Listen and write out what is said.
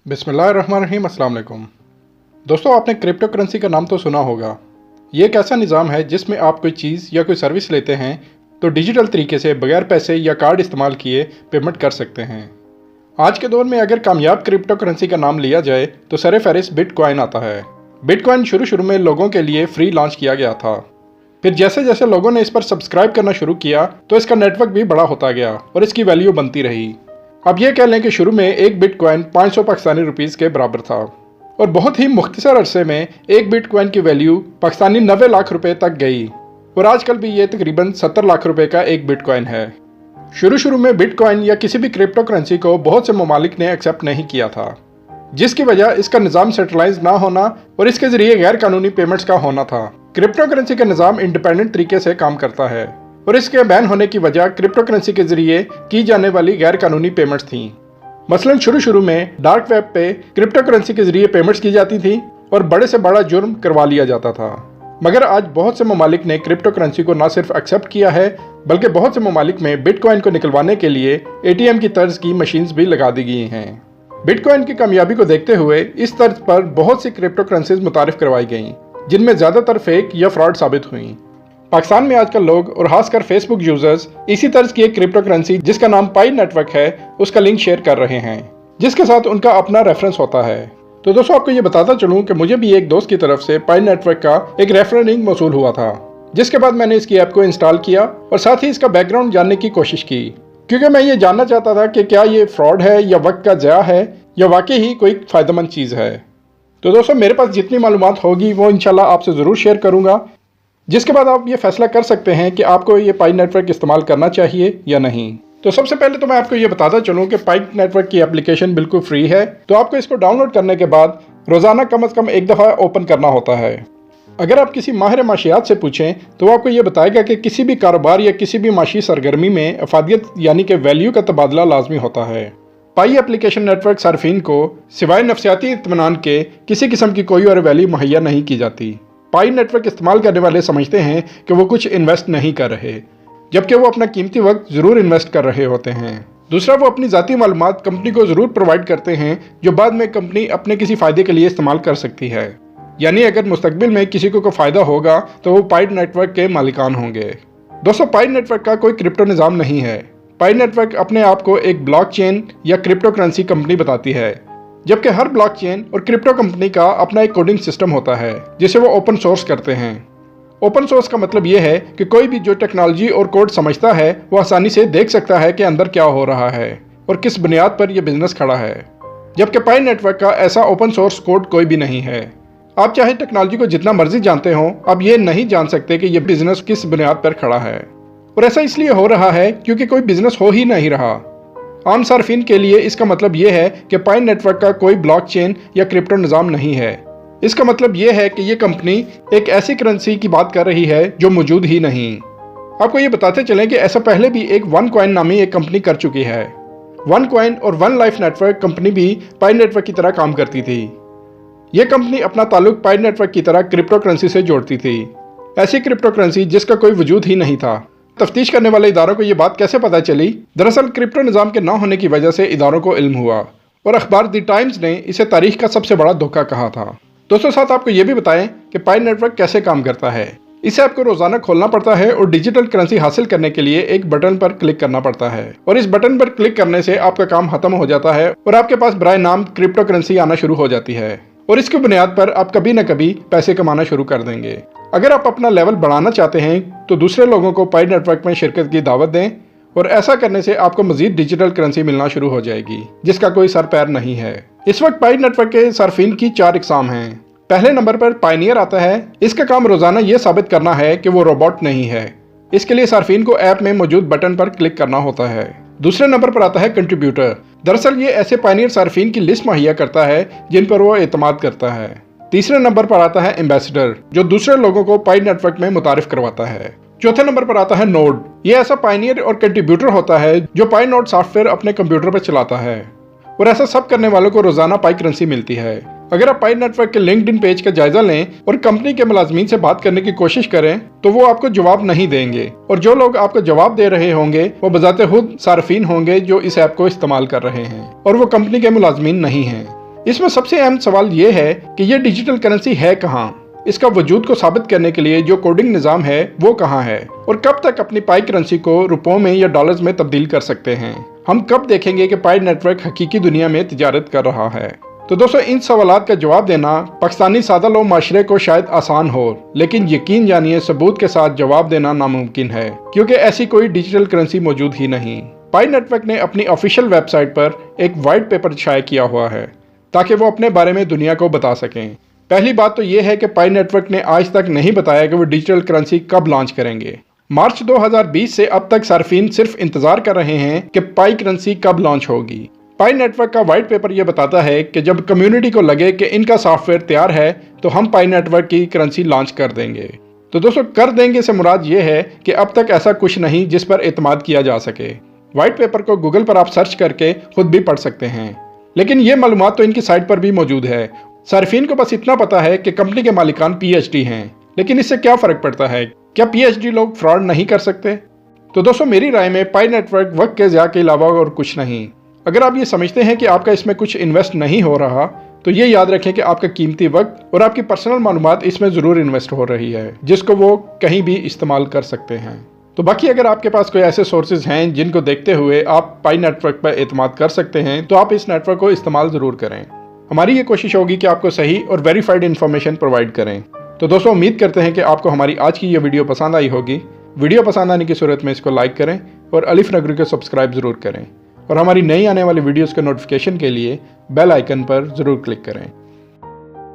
बिस्मिल्लाहिर्रहमानिर्रहीम, अस्सलाम वालेकुम। दोस्तों, आपने क्रिप्टो करेंसी का नाम तो सुना होगा। ये एक ऐसा निज़ाम है जिसमें आप कोई चीज़ या कोई सर्विस लेते हैं तो डिजिटल तरीके से बगैर पैसे या कार्ड इस्तेमाल किए पेमेंट कर सकते हैं। आज के दौर में अगर कामयाब क्रिप्टो करेंसी का नाम लिया जाए तो सरे फहरिस्त बिटकॉइन आता है। बिटकॉइन शुरू में लोगों के लिए फ्री लॉन्च किया गया था। फिर जैसे जैसे लोगों ने इस पर सब्सक्राइब करना शुरू किया तो इसका नेटवर्क भी बड़ा होता गया और इसकी वैल्यू बनती रही। अब ये कह लें कि शुरू में एक बिटकॉइन 500 पाकिस्तानी रुपीस के बराबर था और बहुत ही मुख्तसर अरसे में एक बिटकॉइन की वैल्यू पाकिस्तानी 90 लाख रुपए तक गई और आजकल भी ये तकरीबन 70 लाख रुपए का एक बिटकॉइन है। शुरू में बिटकॉइन या किसी भी क्रिप्टो करेंसी को बहुत से ममालिक ने एक्सेप्ट नहीं किया था, जिसकी वजह इसका निज़ाम सेंट्रलाइज ना होना और इसके जरिए गैर कानूनी पेमेंट्स का होना था। क्रिप्टो करेंसी का निज़ाम इंडिपेंडेंट तरीके से काम करता है और इसके बैन होने की वजह क्रिप्टो करेंसी के जरिए की जाने वाली गैर कानूनी पेमेंट्स थीं। मसलन शुरू में डार्क वेब पे क्रिप्टो करेंसी के जरिए पेमेंट्स की जाती थी और बड़े से बड़ा जुर्म करवा लिया जाता था। मगर आज बहुत से ममालिक ने क्रिप्टो करेंसी को न सिर्फ एक्सेप्ट किया है बल्कि बहुत से ममालिक में बिटकॉइन को निकलवाने के लिए ATM की तर्ज की मशीन्स भी लगा दी गई हैं। बिटकॉइन की कामयाबी को देखते हुए इस तर्ज पर बहुत सी क्रिप्टो करेंसीज मुतारिफ करवाई गईं, जिनमें ज़्यादातर फेक या फ्रॉड साबित हुई। पाकिस्तान में आजकल लोग और खासकर फेसबुक यूजर्स इसी तर्ज की एक क्रिप्टो करेंसी जिसका नाम पाई नेटवर्क है उसका लिंक शेयर कर रहे हैं, जिसके साथ उनका अपना रेफरेंस होता है। तो दोस्तों, आपको ये बताता चलूं कि मुझे भी एक दोस्त की तरफ से पाई नेटवर्क का एक रेफरल लिंक मौसूल हुआ था, जिसके बाद मैंने इसकी ऐप को इंस्टॉल किया और साथ ही इसका बैकग्राउंड जानने की कोशिश की, क्योंकि मैं ये जानना चाहता था कि क्या ये फ्रॉड है या वक्त का ज़या है या वाकई ही कोई फ़ायदेमंद चीज़ है। तो दोस्तों, मेरे पास जितनी मालूमात होगी वो इंशाल्लाह आपसे ज़रूर शेयर करूँगा, जिसके बाद आप ये फैसला कर सकते हैं कि आपको ये पाई नेटवर्क इस्तेमाल करना चाहिए या नहीं। तो सबसे पहले तो मैं आपको ये बताता चलूँ कि पाई नेटवर्क की एप्लीकेशन बिल्कुल फ्री है, तो आपको इसको डाउनलोड करने के बाद रोज़ाना कम से कम एक दफ़ा ओपन करना होता है। अगर आप किसी माहिर माशियात से पूछें तो वो आपको ये बताएगा कि किसी भी कारोबार या किसी भी माशी सरगर्मी में अफादियत यानी कि वैल्यू का तबादला लाजमी होता है। पाई एप्लीकेशन नेटवर्क सार्फिन को सिवाय नफसियाती इत्मीनान के किसी किस्म की कोई और वैल्यू मुहैया नहीं की जाती। पाई नेटवर्क इस्तेमाल करने वाले समझते हैं कि वो कुछ इन्वेस्ट नहीं कर रहे, जबकि वो अपना कीमती वक्त ज़रूर इन्वेस्ट कर रहे होते हैं। दूसरा, वो अपनी ज़ाती मालूमात कंपनी को ज़रूर प्रोवाइड करते हैं जो बाद में कंपनी अपने किसी फ़ायदे के लिए इस्तेमाल कर सकती है। यानी अगर मुस्तकबिल में किसी को फ़ायदा होगा तो वो पाई नेटवर्क के मालिकान होंगे। दोस्तों, पाई नेटवर्क का कोई क्रिप्टो निज़ाम नहीं है। पाई नेटवर्क अपने आप को एक ब्लॉकचेन या क्रिप्टो करेंसी कंपनी बताती है, जबकि हर ब्लॉकचेन और क्रिप्टो कंपनी का अपना एक कोडिंग सिस्टम होता है जिसे वो ओपन सोर्स करते हैं। ओपन सोर्स का मतलब यह है कि कोई भी जो टेक्नोलॉजी और कोड समझता है वो आसानी से देख सकता है कि अंदर क्या हो रहा है और किस बुनियाद पर यह बिजनेस खड़ा है, जबकि पाई नेटवर्क का ऐसा ओपन सोर्स कोड कोई भी नहीं है। आप चाहे टेक्नोलॉजी को जितना मर्जी जानते हो, आप ये नहीं जान सकते कि यह बिजनेस किस बुनियाद पर खड़ा है। और ऐसा इसलिए हो रहा है क्योंकि कोई बिजनेस हो ही नहीं रहा। आम सार्फिन के लिए इसका मतलब यह है कि पाई नेटवर्क का कोई ब्लॉकचेन या क्रिप्टो निज़ाम नहीं है। इसका मतलब यह है कि यह कंपनी एक ऐसी करेंसी की बात कर रही है जो मौजूद ही नहीं। आपको ये बताते चलें कि ऐसा पहले भी एक वन कॉइन नामी एक कंपनी कर चुकी है। वन कॉइन और वन लाइफ नेटवर्क कंपनी भी पाई नेटवर्क की तरह काम करती थी। यह कंपनी अपना ताल्लुक पाई नेटवर्क की तरह क्रिप्टो करेंसी से जोड़ती थी, ऐसी क्रिप्टो करेंसी जिसका कोई वजूद ही नहीं था। तफ्तीश करने वाले इदारों को ये बात कैसे पता चली? दरअसल क्रिप्टो निज़ाम के न होने की वजह से इदारों को इल्म हुआ और अखबार द टाइम्स ने इसे तारीख का सबसे बड़ा धोखा कहा था। दोस्तों, साथ आपको ये भी बताएं कि पाई नेटवर्क कैसे काम करता है। इसे आपको रोजाना खोलना पड़ता है और डिजिटल करेंसी हासिल करने के लिए एक बटन पर क्लिक करना पड़ता है और इस बटन पर क्लिक करने से आपका काम खत्म हो जाता है और आपके पास बराए नाम क्रिप्टो करेंसी आना शुरू हो जाती है और इसकी बुनियाद पर आप कभी न कभी पैसे कमाना शुरू कर देंगे। अगर आप अपना लेवल बढ़ाना चाहते हैं तो दूसरे लोगों को पाई नेटवर्क में शिरकत की दावत दें और ऐसा करने से आपको मजीद डिजिटल करेंसी मिलना शुरू हो जाएगी जिसका कोई सर पैर नहीं है। इस वक्त पाई नेटवर्क के सार्फिन की 4 इकसाम हैं। पहले नंबर पर पायनियर आता है। इसका काम रोजाना ये साबित करना है कि वो रोबोट नहीं है। इसके लिए सार्फिन को ऐप में मौजूद बटन पर क्लिक करना होता है। दूसरे नंबर पर आता है कंट्रीब्यूटर। दरअसल ये ऐसे पायनियर सार्फिन की लिस्ट मुहैया करता है जिन पर वो एतमाद करता है। तीसरे नंबर पर आता है एम्बेसडर, जो दूसरे लोगों को पाई नेटवर्क में मुतारिफ करवाता है। चौथे नंबर पर आता है नोड। ये ऐसा पायनियर और कंट्रीब्यूटर होता है जो पाई नोड सॉफ्टवेयर अपने कंप्यूटर पर चलाता है और ऐसा सब करने वालों को रोजाना पाई करेंसी मिलती है। अगर आप पाई नेटवर्क के लिंक्डइन पेज का जायजा लें और कंपनी के मुलाजमीन से बात करने की कोशिश करें तो वो आपको जवाब नहीं देंगे और जो लोग आपको जवाब दे रहे होंगे वो बजाते खुद सार्फिन होंगे जो इस ऐप को इस्तेमाल कर रहे हैं और वो कंपनी के मुलाजमीन नहीं हैं। इसमें सबसे अहम सवाल ये है कि ये डिजिटल करेंसी है कहाँ, इसका वजूद को साबित करने के लिए जो कोडिंग निज़ाम है वो कहाँ है, और कब तक अपनी पाई करेंसी को रुपयों में या डॉलर्स में तब्दील कर सकते हैं। हम कब देखेंगे कि पाई नेटवर्क हकीकी दुनिया में तिजारत कर रहा है। तो दोस्तों, इन सवालात का जवाब देना पाकिस्तानी सादा लो माशरे को शायद आसान हो, लेकिन यकीन जानिए सबूत के साथ जवाब देना नामुमकिन है, क्योंकि ऐसी कोई डिजिटल करेंसी मौजूद ही नहीं। पाई नेटवर्क ने अपनी ऑफिशियल वेबसाइट पर एक वाइट पेपर शाया किया हुआ है ताकि वो अपने बारे में दुनिया को बता सकें। पहली बात तो ये है कि पाई नेटवर्क ने आज तक नहीं बताया कि वो डिजिटल करेंसी कब लॉन्च करेंगे। मार्च 2020 से अब तक सार्फिन सिर्फ इंतजार कर रहे हैं कि पाई करेंसी कब लॉन्च होगी। पाई नेटवर्क का वाइट पेपर यह बताता है कि जब कम्युनिटी को लगे कि इनका सॉफ्टवेयर तैयार है तो हम पाई नेटवर्क की करेंसी लॉन्च कर देंगे। तो दोस्तों, कर देंगे से मुराद ये है कि अब तक ऐसा कुछ नहीं जिस पर एतमाद किया जा सके। वाइट पेपर को गूगल पर आप सर्च करके खुद भी पढ़ सकते हैं, लेकिन ये मालूमात तो इनकी साइट पर भी मौजूद है। सार्फिन को बस इतना पता है कि कंपनी के मालिकान PhD हैं, लेकिन इससे क्या फ़र्क पड़ता है? क्या PhD लोग फ्रॉड नहीं कर सकते? तो दोस्तों, मेरी राय में पाई नेटवर्क वक्त के ज़िया के अलावा और कुछ नहीं। अगर आप ये समझते हैं कि आपका इसमें कुछ इन्वेस्ट नहीं हो रहा, तो ये याद रखें कि आपका कीमती वक्त और आपकी पर्सनल मालूमात इसमें ज़रूर इन्वेस्ट हो रही है, जिसको वो कहीं भी इस्तेमाल कर सकते हैं। तो बाकी अगर आपके पास कोई ऐसे सोर्सेज हैं जिनको देखते हुए आप पाई नेटवर्क पर एतमाद कर सकते हैं, तो आप इस नेटवर्क को इस्तेमाल ज़रूर करें। हमारी ये कोशिश होगी कि आपको सही और वेरीफाइड इन्फॉर्मेशन प्रोवाइड करें। तो दोस्तों, उम्मीद करते हैं कि आपको हमारी आज की ये वीडियो पसंद आई होगी। वीडियो पसंद आने की सूरत में इसको लाइक करें और अलिफ नगरी को सब्सक्राइब ज़रूर करें, और हमारी नई आने वाली वीडियोज़ के नोटिफिकेशन के लिए बेल आइकन पर ज़रूर क्लिक करें।